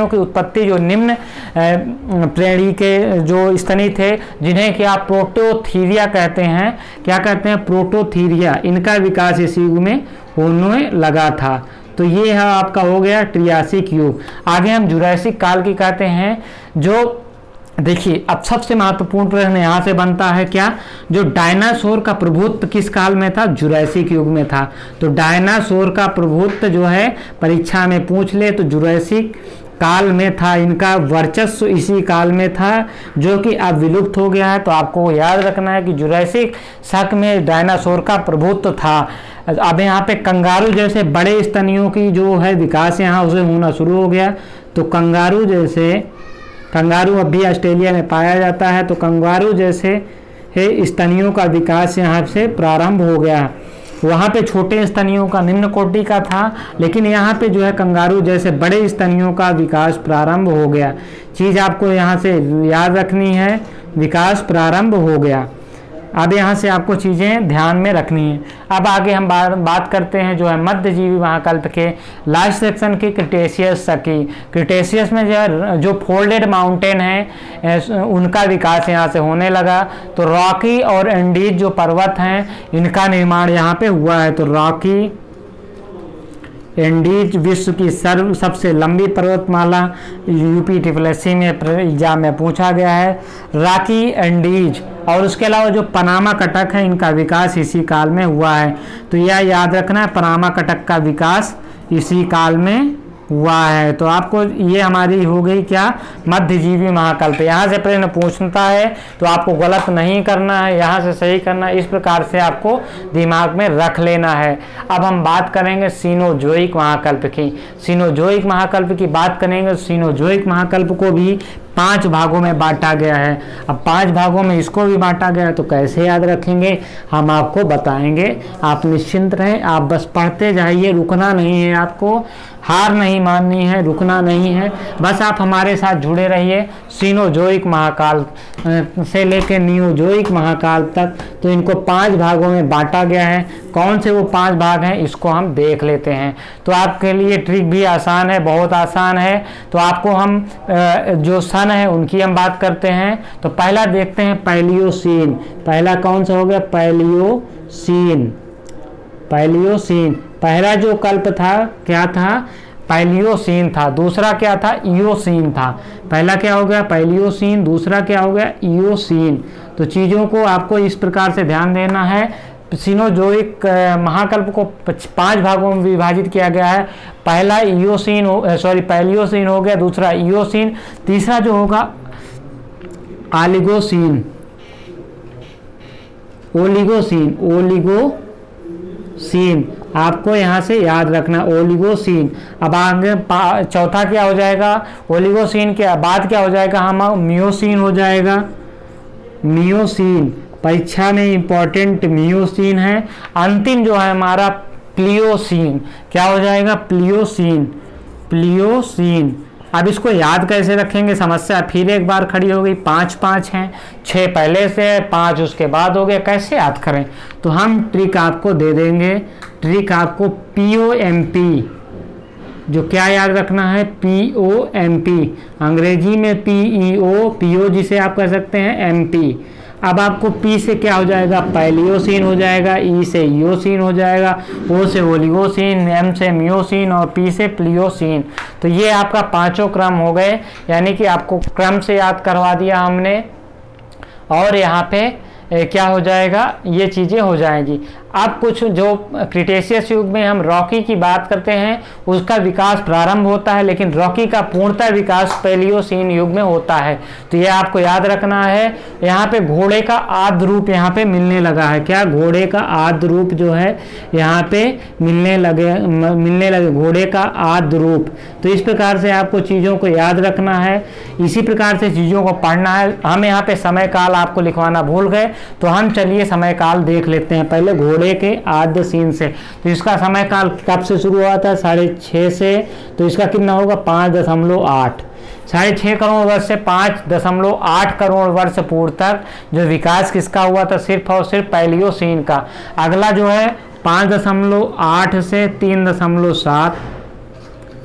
की उत्पत्ति, जो निम्न प्रेणी के जो स्तनी थे जिन्हें कि आप प्रोटोथीरिया कहते हैं, क्या कहते हैं, प्रोटोथीरिया, इनका विकास इस युग में होने लगा था। तो ये है आपका हो गया ट्रियासिक युग। आगे हम जुरासिक काल की कहते हैं। जो देखिए अब सबसे महत्वपूर्ण प्रश्न यहाँ से बनता है, क्या जो डायनासोर का प्रभुत्व किस काल में था, जुरासिक युग में था। तो डायनासोर का प्रभुत्व जो है परीक्षा में पूछ ले तो जुरासिक काल में था, इनका वर्चस्व इसी काल में था, जो कि अब विलुप्त हो गया है। तो आपको याद रखना है कि जुरासिक शक में डायनासोर का प्रभुत्व था। अब यहाँ पे कंगारू जैसे बड़े स्तनियों की जो है विकास यहाँ उसे होना शुरू हो गया। तो कंगारू अब भी ऑस्ट्रेलिया में पाया जाता है, तो कंगारू जैसे स्तनियों का विकास यहाँ से प्रारंभ हो गया। वहाँ पे छोटे स्तनियों का, निम्न कोटि का था, लेकिन यहाँ पे जो है कंगारू जैसे बड़े स्तनियों का विकास प्रारंभ हो गया। चीज़ आपको यहाँ से याद रखनी है, विकास प्रारंभ हो गया। अब यहाँ से आपको चीज़ें ध्यान में रखनी है। अब आगे हम बात करते हैं जो है मध्यजीवी महाकल्प के लास्ट सेक्शन की, क्रिटेशियस की। क्रिटेशियस में जो फोल्डेड माउंटेन है उनका विकास यहाँ से होने लगा। तो रॉकी और एंडीज जो पर्वत हैं इनका निर्माण यहाँ पे हुआ है। तो रॉकी एंडीज विश्व की सबसे लंबी पर्वतमाला, यूपी ट्रिपलएससी में एग्जाम में पूछा गया है, रॉकी एंडीज। और उसके अलावा जो पनामा कटक है इनका विकास इसी काल में हुआ है। तो यह याद रखना है, पनामा कटक का विकास इसी काल में हुआ है। तो आपको ये हमारी हो गई क्या, मध्यजीवी महाकल्प। यहाँ से प्रश्न पूछता है तो आपको गलत नहीं करना है, यहाँ से सही करना है, इस प्रकार से आपको दिमाग में रख लेना है। अब हम बात करेंगे सीनोजोइक महाकल्प की। सीनोजोइक महाकल्प की बात करेंगे, सीनोजोइक महाकल्प को भी 5 भागों में बांटा गया है। अब 5 भागों में इसको भी बांटा गया है, तो कैसे याद रखेंगे हम आपको बताएंगे। आप निश्चिंत रहें, आप बस पढ़ते जाइए, रुकना नहीं है, आपको हार नहीं माननी है, रुकना नहीं है, बस आप हमारे साथ जुड़े रहिए। सीनोजोइक महाकाल से लेकर नियोजोइक महाकाल तक, तो इनको 5 भागों में बांटा गया है। कौन से वो 5 भाग हैं इसको हम देख लेते हैं। तो आपके लिए ट्रिक भी आसान है, बहुत आसान है। तो आपको हम जो सन है उनकी हम बात करते हैं। तो पहला देखते हैं पैलियोसीन। पहला कौन सा हो गया, पैलियोसीन। पैलियोसीन पहला जो कल्प था क्या था, पैलियोसीन था। दूसरा क्या था, इयोसीन था। पहला क्या हो गया, पैलियोसीन, दूसरा क्या हो गया, इयोसीन। तो चीज़ों को आपको इस प्रकार से ध्यान देना है। सीनोजोइक महाकल्प को 5 भागों में विभाजित किया गया है। पहला पैलियोसीन हो गया, दूसरा इयोसीन, तीसरा जो होगा ओलिगोसीन। आपको यहाँ से याद रखना, ओलिगोसीन। अब आगे चौथा क्या हो जाएगा, ओलिगोसीन के बाद क्या हो जाएगा, हम मियोसीन हो जाएगा। मियोसीन परीक्षा में इंपॉर्टेंट मियोसीन है। अंतिम जो है हमारा प्लियोसीन। क्या हो जाएगा? Pliocene, Pliocene. अब इसको याद कैसे रखेंगे? समस्या फिर एक बार खड़ी हो गई। 5 5 हैं, 6 पहले से है, 5 उसके बाद हो गया, कैसे याद करें? तो हम ट्रिक आपको दे देंगे। ट्रिक आपको POMP, जो क्या याद रखना है? POMP, अंग्रेजी में PO जिसे आप कह सकते हैं MP। अब आपको P से क्या हो जाएगा? पैलियोसिन हो जाएगा, E से ईओसिन हो जाएगा, O से ओलिगोसिन, M से मियोसिन और P से प्लियोसिन। तो ये आपका 5 क्रम हो गए, यानी कि आपको क्रम से याद करवा दिया हमने। और यहाँ पे क्या हो जाएगा? ये चीज़ें हो जाएंगी। अब कुछ जो क्रिटेशियस युग में हम रॉकी की बात करते हैं, उसका विकास प्रारंभ होता है, लेकिन रॉकी का पूर्णतः विकास पैलियोसीन युग में होता है। तो ये आपको याद रखना है। यहाँ पे घोड़े का आदि रूप यहाँ पे मिलने लगा है। क्या? घोड़े का आदि रूप जो है यहाँ पे मिलने लगे घोड़े का आदि रूप। तो इस प्रकार से आपको चीज़ों को याद रखना है, इसी प्रकार से चीज़ों को पढ़ना है। हम यहाँ पे समय काल आपको लिखवाना भूल गए, तो हम चलिए समय काल देख लेते हैं पहले घोड़े के आद्य सीन से। तो इसका समय काल कब से शुरू हुआ था? 6.5 से। तो इसका कितना होगा? 5.8। 6.5 करोड़ वर्ष से 5.8 करोड़ वर्ष पूर्व तक जो विकास किसका हुआ था? सिर्फ और सिर्फ पैलियोसीन का। अगला जो है 5.8 से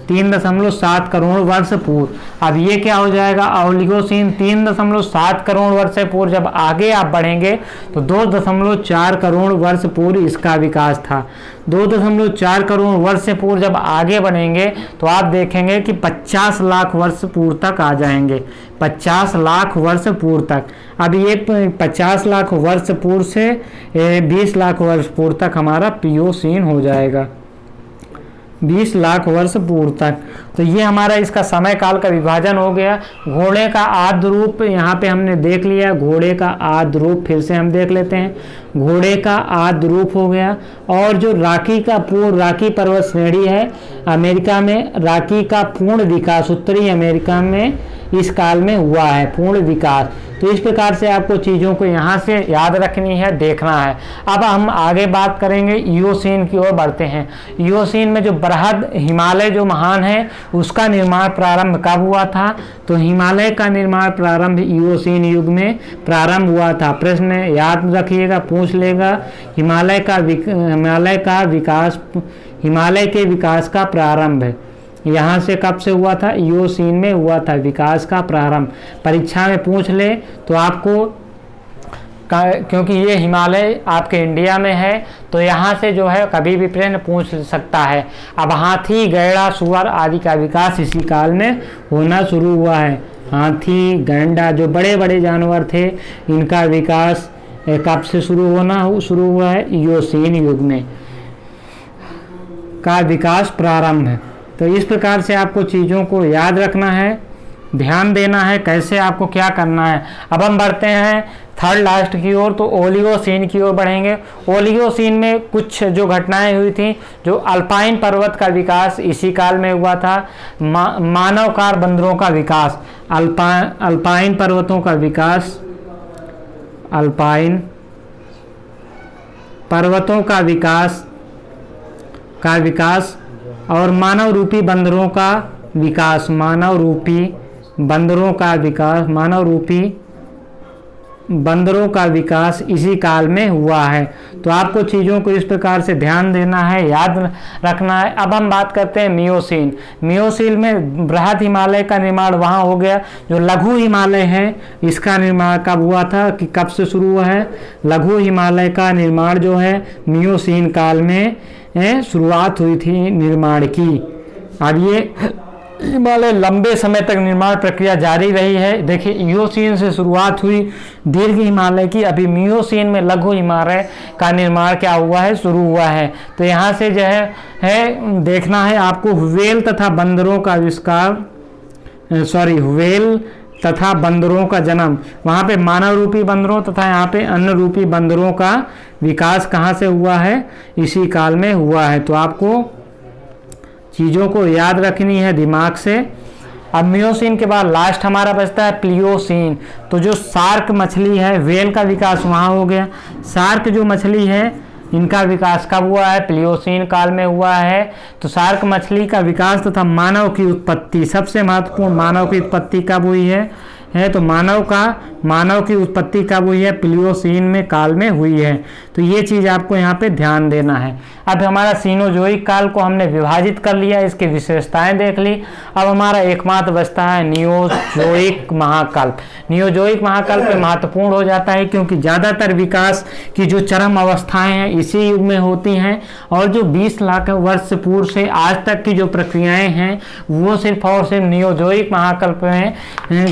3.7 करोड़ वर्ष पूर्व। अब ये क्या हो जाएगा? ओलिगोसीन। 3.7 करोड़ वर्ष पूर्व जब आगे आप बढ़ेंगे तो 2.4 करोड़ वर्ष पूर्व इसका विकास था। 2.4 करोड़ वर्ष पूर्व जब आगे बढ़ेंगे तो आप देखेंगे कि 50 लाख वर्ष पूर्व तक आ जाएंगे। 50 लाख वर्ष पूर्व तक। अब ये 50 लाख वर्ष पूर्व से 20 लाख वर्ष पूर्व तक हमारा पियोसीन हो जाएगा। 20 लाख वर्ष पूर्व तक। तो ये हमारा इसका समय काल का विभाजन हो गया। घोड़े का आदि रूप यहाँ पे हमने देख लिया। घोड़े का आदि रूप फिर से हम देख लेते हैं। घोड़े का आदि रूप हो गया। और जो राकी पर्वत श्रेणी है अमेरिका में, राकी का पूर्ण विकास उत्तरी अमेरिका में इस काल में हुआ है, पूर्ण विकास। तो इस प्रकार से आपको चीज़ों को यहाँ से याद रखनी है, देखना है। अब हम आगे बात करेंगे, ईओसीन की ओर बढ़ते हैं। ईओसीन में जो बृहद हिमालय जो महान है उसका निर्माण प्रारंभ कब हुआ था? तो हिमालय का निर्माण प्रारंभ ईओसीन युग में प्रारंभ हुआ था। प्रश्न याद रखिएगा, पूछ लेगा। हिमालय के विकास का प्रारंभ है यहाँ से कब से हुआ था? ईओसीन में हुआ था विकास का प्रारंभ। परीक्षा में पूछ ले तो आपको, क्योंकि ये हिमालय आपके इंडिया में है तो यहाँ से जो है कभी भी प्रश्न पूछ सकता है। अब हाथी, गैंडा, सुअर आदि का विकास इसी काल में होना शुरू हुआ है। हाथी, गैंडा जो बड़े बड़े जानवर थे, इनका विकास कब से शुरू हुआ है? ईओसीन युग में का विकास प्रारंभ है। तो इस प्रकार से आपको चीज़ों को याद रखना है, ध्यान देना है, कैसे आपको क्या करना है। अब हम बढ़ते हैं थर्ड लास्ट की ओर, तो ओलिगोसीन की ओर बढ़ेंगे। ओलिगोसीन में कुछ जो घटनाएं हुई थी, जो अल्पाइन पर्वत का विकास इसी काल में हुआ था। मानवकार बंदरों का विकास, अल्पाइन पर्वतों का विकास, अल्पाइन पर्वतों का विकास और मानव रूपी बंदरों का विकास, मानव रूपी बंदरों का विकास इसी काल में हुआ है। तो आपको चीज़ों को इस प्रकार से ध्यान देना है, याद रखना है। अब हम बात करते हैं मियोसीन। मियोसीन में बृहद हिमालय का निर्माण वहाँ हो गया। जो लघु हिमालय है इसका निर्माण कब हुआ था, कि कब से शुरू हुआ है? लघु हिमालय का निर्माण जो है मियोसीन काल में शुरुआत हुई थी निर्माण की। अब ये हिमालय लंबे समय तक निर्माण प्रक्रिया जारी रही है। देखिए, ईओसीन से शुरुआत हुई दीर्घ हिमालय की, अभी मियोसीन में लघु हिमालय का निर्माण क्या हुआ है? शुरू हुआ है। तो यहाँ से जो है देखना है आपको व्हेल तथा बंदरों का व्हेल तथा बंदरों का जन्म, वहाँ पे मानव रूपी बंदरों तथा यहाँ पे अन्य रूपी बंदरों का विकास कहाँ से हुआ है? इसी काल में हुआ है। तो आपको चीज़ों को याद रखनी है दिमाग से। अब मियोसीन के बाद लास्ट हमारा बचता है प्लियोसीन। तो जो शार्क मछली है, व्हेल का विकास वहाँ हो गया। शार्क जो मछली है इनका विकास कब हुआ है? प्लियोसीन काल में हुआ है। तो शार्क मछली का विकास तथा मानव की उत्पत्ति, सबसे महत्वपूर्ण मानव की उत्पत्ति कब हुई है? तो मानव की उत्पत्ति कब हुई है? प्लियोसीन में काल में हुई है। तो ये चीज़ आपको यहाँ पे ध्यान देना है। अब हमारा सीनोजोइक काल को हमने विभाजित कर लिया, इसकी विशेषताएं देख ली। अब हमारा एकमात्र बचता है नियोजोइक महाकल्प। नियोजोइक महाकल्प महत्वपूर्ण हो जाता है क्योंकि ज़्यादातर विकास की जो चरम अवस्थाएं हैं इसी युग में होती हैं, और जो 20 लाख वर्ष पूर्व से आज तक की जो प्रक्रियाएं हैं वो सिर्फ और सिर्फ नियोजोइक महाकल्प में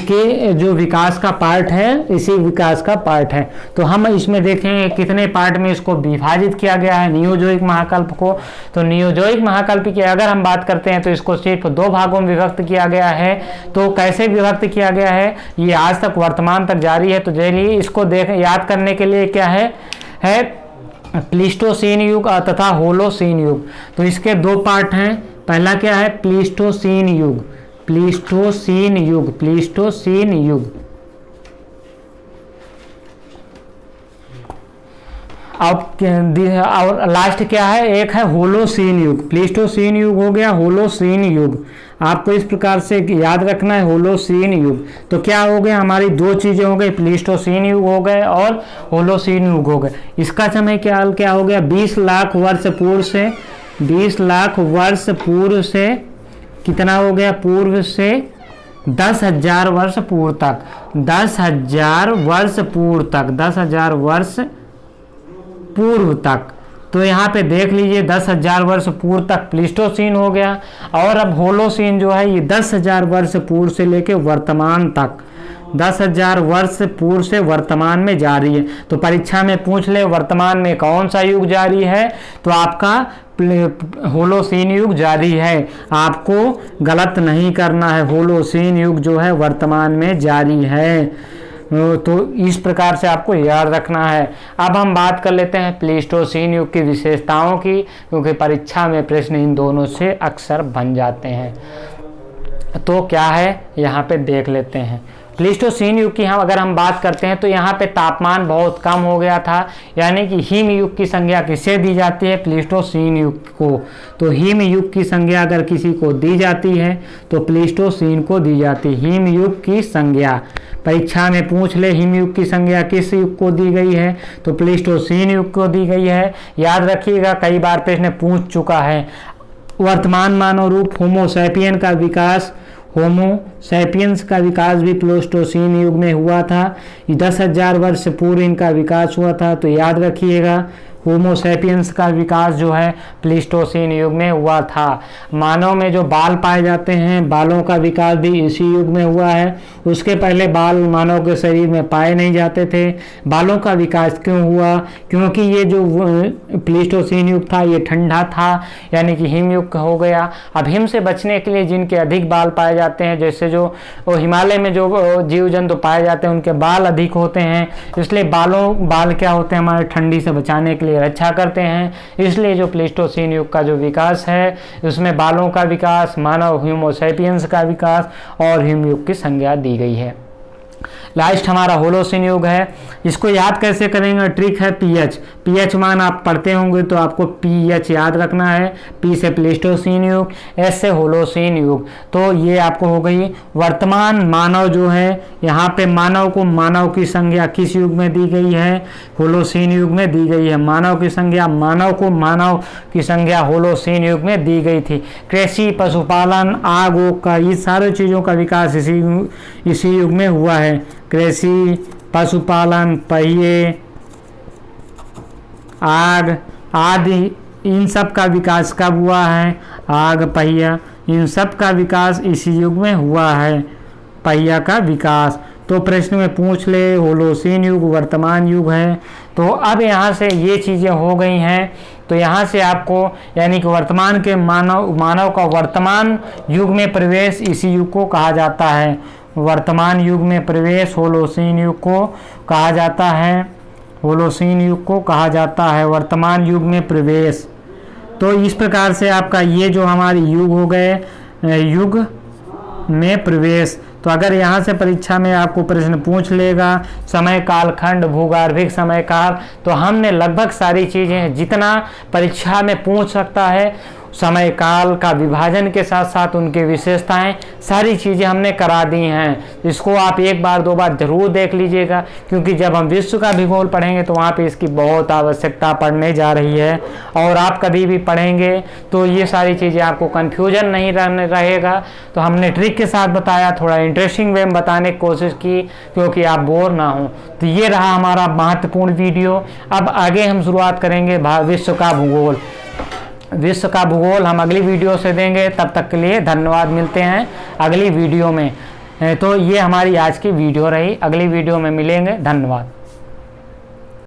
के जो विकास का पार्ट है, इसी विकास का पार्ट है। तो हम इसमें देखेंगे कितने पार्ट में इसको विभाजित किया गया है नियोजोइक महाकल्प को। तो नियोजोइक महाकल्प की अगर हम बात करते हैं तो इसको सिर्फ 2 भागों में विभक्त किया गया है। तो कैसे विभक्त किया गया है, ये आज तक वर्तमान तक जारी है। तो चलिए इसको याद करने के लिए क्या है प्लीस्टोसीन युग तथा होलोसीन युग। तो इसके 2 पार्ट हैं। पहला क्या है? प्लीस्टोसीन युग, प्लीस्टोसीन युग, प्लीस्टोसीन युग। और लास्ट क्या है? एक है होलोसीन युग। प्लीस्टोसीन युग हो गया, होलोसीन युग आपको इस प्रकार से याद रखना है, होलोसीन युग। तो क्या हो गया? हमारी 2 चीजें हो गई, प्लीस्टोसीन युग हो गए और होलोसीन युग हो गए। इसका समय क्या हो गया? 20 लाख वर्ष पूर्व से, 20 लाख वर्ष पूर्व से कितना हो गया? पूर्व से 10,000 वर्ष पूर्व तक, 10,000 वर्ष पूर्व तक, 10,000 वर्ष पूर्व तक। तो यहाँ पे देख लीजिए 10,000 वर्ष पूर्व तक प्लीस्टोसीन हो गया। और अब होलोसीन जो है ये 10,000 वर्ष पूर्व से लेके वर्तमान तक, 10,000 वर्ष पूर्व से वर्तमान में जारी है। तो परीक्षा में पूछ ले वर्तमान में कौन सा युग जारी है, तो आपका होलोसीन युग जारी है। आपको गलत नहीं करना है, होलोसीन युग जो है वर्तमान में जारी है। तो इस प्रकार से आपको याद रखना है। अब हम बात कर लेते हैं प्लीस्टोसीन युग की विशेषताओं की, क्योंकि परीक्षा में प्रश्न इन दोनों से अक्सर बन जाते हैं। तो क्या है यहाँ पे देख लेते हैं। प्लीस्टोसीन युग की अगर हम बात करते हैं तो यहाँ पे तापमान बहुत कम हो गया था, यानी कि हिम युग की संज्ञा किसे दी जाती है? प्लीस्टोसीन युग को। तो हिम युग की संज्ञा अगर किसी को दी जाती है तो प्लीस्टोसीन को दी जाती है हिम युग की संज्ञा। परीक्षा में पूछ ले हिम युग की संज्ञा किस युग को दी गई है, तो प्लीस्टोसीन युग को दी गई है। याद रखिएगा, कई बार प्रश्न पूछ चुका है। वर्तमान मानव रूप होमो सैपियन का विकास, होमो सैपियंस का विकास भी प्लीस्टोसीन युग में हुआ था। 10,000 वर्ष पूर्व इनका विकास हुआ था। तो याद रखिएगा होमो सैपियंस का विकास जो है प्लीस्टोसीन युग में हुआ था। मानव में जो बाल पाए जाते हैं, बालों का विकास भी इसी युग में हुआ है। उसके पहले बाल मानव के शरीर में पाए नहीं जाते थे। बालों का विकास क्यों हुआ? क्योंकि ये जो प्लीस्टोसीन युग था ये ठंडा था, यानी कि हिम युग हो गया। अब हिम से बचने के लिए जिनके अधिक बाल पाए जाते हैं, जैसे जो हिमालय में जो जीव जंतु पाए जाते हैं उनके बाल अधिक होते हैं, इसलिए बाल क्या होते हैं हमारे ठंडी से बचाने के लिए रक्षा करते हैं। इसलिए जो प्लीस्टोसीन युग का जो विकास है उसमें बालों का विकास, मानव होमो सैपियंस का विकास और हिम युग की संज्ञा दी गई है। लास्ट हमारा होलोसीन युग है। इसको याद कैसे करेंगे? ट्रिक है पीएच। पीएच मान आप पढ़ते होंगे तो आपको पीएच याद रखना है। पी से प्लीस्टोसीन युग, एस से होलोसीन युग। तो ये आपको हो गई वर्तमान मानव जो है, यहाँ पे मानव को मानव की संज्ञा किस युग में दी गई है? होलोसीन युग में दी गई है। मानव की संज्ञा, मानव को मानव की संज्ञा होलोसीन युग में दी गई थी। कृषि, पशुपालन, आग ओग का, ये सारी चीज़ों का विकास इसी युग में हुआ है। कृषि, पशुपालन, पहिए, आग आदि, इन सब का विकास कब हुआ है? आग, पहिया, इन सब का विकास इसी युग में हुआ है, पहिया का विकास। तो प्रश्न में पूछ ले होलोसीन युग वर्तमान युग है। तो अब यहाँ से ये चीज़ें हो गई हैं। तो यहाँ से आपको यानी कि वर्तमान के मानव का वर्तमान युग में प्रवेश इसी युग को कहा जाता है। वर्तमान युग में प्रवेश होलोसीन युग को कहा जाता है। होलोसीन युग को कहा जाता है वर्तमान युग में प्रवेश। तो इस प्रकार से आपका ये जो हमारे युग हो गए युग में प्रवेश। तो अगर यहाँ से परीक्षा में आपको प्रश्न पूछ लेगा समय कालखंड भूगर्भिक समय काल, तो हमने लगभग सारी चीज़ें जितना परीक्षा में पूछ सकता है, समय काल का विभाजन के साथ साथ उनके विशेषताएं, सारी चीज़ें हमने करा दी हैं। इसको आप एक बार दो बार ज़रूर देख लीजिएगा, क्योंकि जब हम विश्व का भूगोल पढ़ेंगे तो वहाँ पे इसकी बहुत आवश्यकता पड़ने जा रही है। और आप कभी भी पढ़ेंगे तो ये सारी चीज़ें आपको कन्फ्यूजन नहीं रहेगा। तो हमने ट्रिक के साथ बताया, थोड़ा इंटरेस्टिंग वे में बताने की कोशिश की, क्योंकि आप बोर ना हो। तो ये रहा हमारा महत्वपूर्ण वीडियो। अब आगे हम शुरुआत करेंगे विश्व का भूगोल। विश्व का भूगोल हम अगली वीडियो से देंगे। तब तक के लिए धन्यवाद, मिलते हैं अगली वीडियो में। तो ये हमारी आज की वीडियो रही, अगली वीडियो में मिलेंगे, धन्यवाद।